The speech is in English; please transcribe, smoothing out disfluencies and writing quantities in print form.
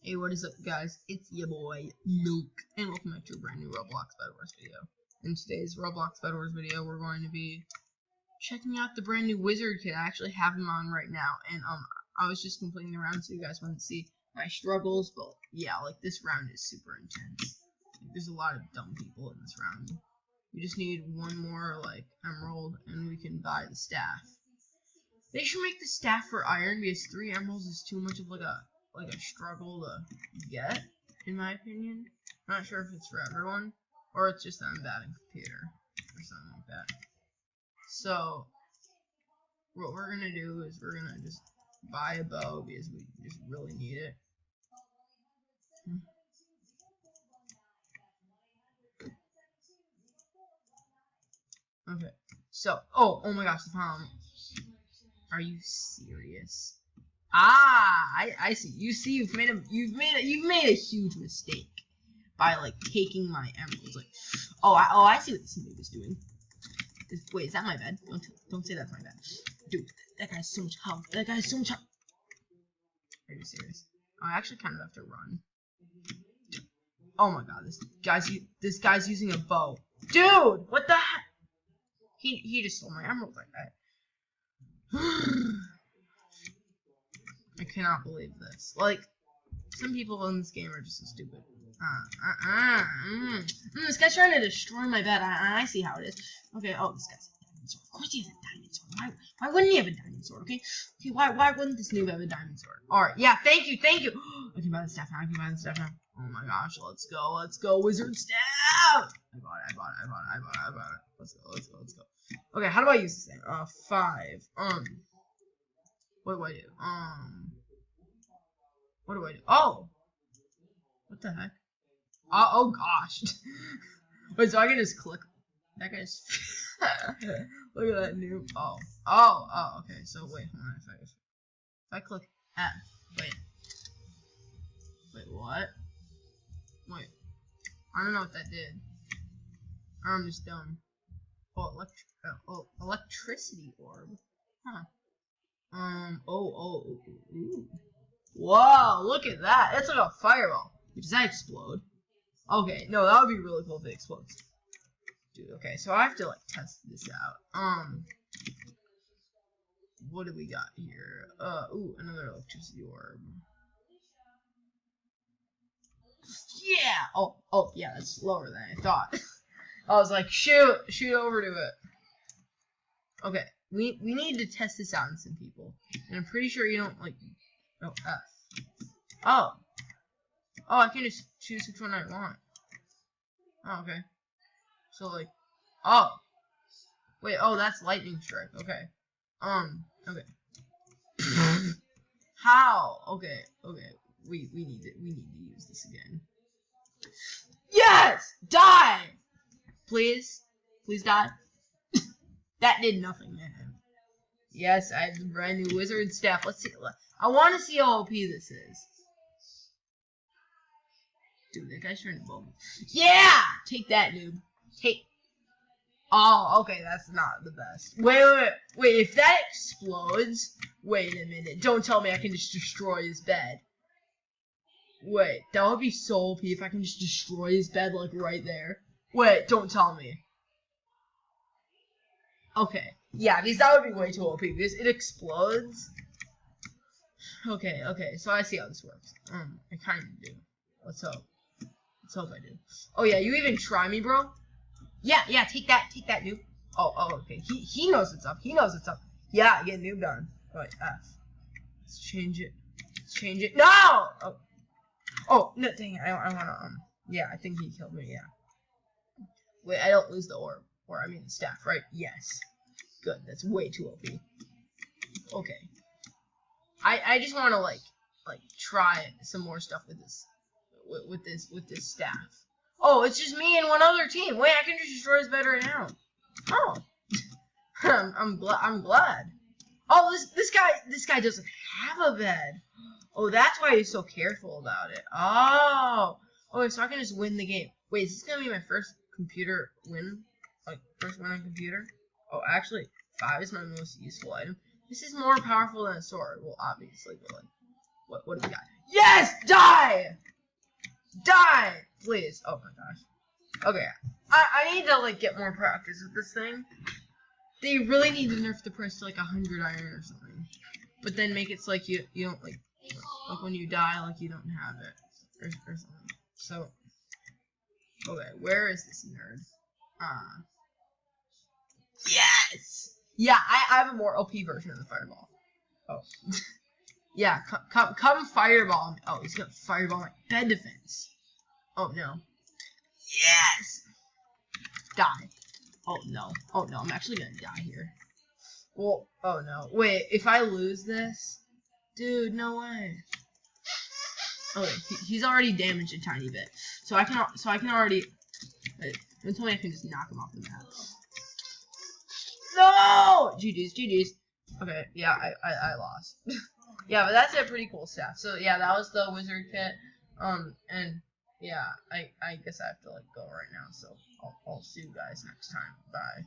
Hey, what is up, guys? It's your boy, Nuke, and welcome back to a brand new Roblox Bed Wars video. In today's Roblox Bed Wars video, we're going to be checking out the brand new Wizard kit. I actually have him on right now, and I was just completing the round so you guys want to see my struggles, but yeah, like, this round is super intense. There's a lot of dumb people in this round. We just need one more, like, emerald, and we can buy the staff. They should make the staff for iron, because 3 emeralds is too much of, like a struggle to get, in my opinion. I'm not sure if it's for everyone, or it's just that I'm bad in computer, or something like that. So, what we're gonna do is we're gonna just buy a bow, because we just really need it. Okay, so, oh my gosh, the problem. Are you serious? I see. You've made a huge mistake by like taking my emeralds. Like, I see what this noob is doing. Wait, is that my bed? Don't say that's my bed, dude. That guy's so much health. That guy's so much health. Are you serious? I actually kind of have to run. Oh my god, this guy's using a bow, dude. What the heck? He just stole my emerald like that. I cannot believe this. Like, some people in this game are just so stupid. This guy's trying to destroy my bed. I see how it is. Okay, this guy's a diamond sword. Of course he has a diamond sword. Why wouldn't he have a diamond sword, okay? Okay, why wouldn't this noob have a diamond sword? Alright, yeah, thank you. I can buy the staff now, Oh my gosh, let's go, wizard staff! I bought it. Let's go. Okay, how do I use this thing? 5. What do I do? What do I do? Oh! What the heck? Oh gosh. Wait, so I can just click. That guy's. Look at that noob. Oh, okay. So, wait, hold on. If I click F. Wait, what? Wait. I don't know what that did. I'm just dumb. Electricity orb. Huh. Ooh. Whoa, look at that. It's like a fireball. Does that explode? Okay, no, that would be really cool if it explodes. Dude, okay, so I have to, like, test this out. What do we got here? Ooh, another electricity orb. Yeah! Oh, yeah, that's lower than I thought. I was like, shoot over to it. Okay, we need to test this out on some people. And I'm pretty sure you don't, like, F. Oh, I can just choose which one I want. Oh, okay. So, like, wait, that's lightning strike. Okay. Okay. How? Okay. We need to use this again. Yes! Die! Please die. That did nothing, man. Yes, I have the brand new wizard staff. Let's see. I want to see how OP this is. Dude, that guy's trying to blow me. Yeah! Take that, noob. Oh, okay, that's not the best. Wait, if that explodes... Wait a minute. Don't tell me I can just destroy his bed. Wait, that would be so OP if I can just destroy his bed, like, right there. Wait, don't tell me. Okay. Yeah, because that would be way too OP, because it explodes. Okay, so I see how this works. I kind of do. Let's hope I do. Oh yeah, you even try me, bro? Yeah, take that, noob. Oh, okay. He knows it's up. Yeah, get noob done. Wait, F. Let's change it. No! Oh, no, dang it. I wanna, yeah, I think he killed me, yeah. Wait, I don't lose the orb. Or, I mean, the staff, right? Yes. Good, that's way too OP. Okay. I just wanna, like, try some more stuff with this staff. Oh, it's just me and one other team. Wait, I can just destroy his bed right now. Oh. I'm glad. Oh, this guy doesn't have a bed. Oh, that's why he's so careful about it. Oh, so I can just win the game. Wait, is this gonna be my first computer win? Like, first win on computer? Oh, actually, 5 is my most useful item. This is more powerful than a sword. Well, obviously, but like, what do we got? Yes! Die! Die! Die! Please. Oh my gosh. Okay. I need to, like, get more practice with this thing. They really need to nerf the price to, like, 100 iron or something. But then make it so, like, you don't, like when you die, like, you don't have it. Or something. So, okay, where is this nerd? Yes! Yeah, I have a more OP version of the fireball. Oh. Yeah, come fireball. Oh, he's got fireball my bed defense. Oh no. Yes! Die. Oh no. Oh no, I'm actually gonna die here. Well, oh no. Wait, if I lose this? Dude, no way. Okay, he's already damaged a tiny bit. So I can already wait, don't tell me I can just knock him off the map. No! GG's. Okay, yeah, I lost. Yeah, but that's a pretty cool stuff. So yeah, that was the wizard kit. And yeah, I guess I have to like go right now. So I'll see you guys next time. Bye.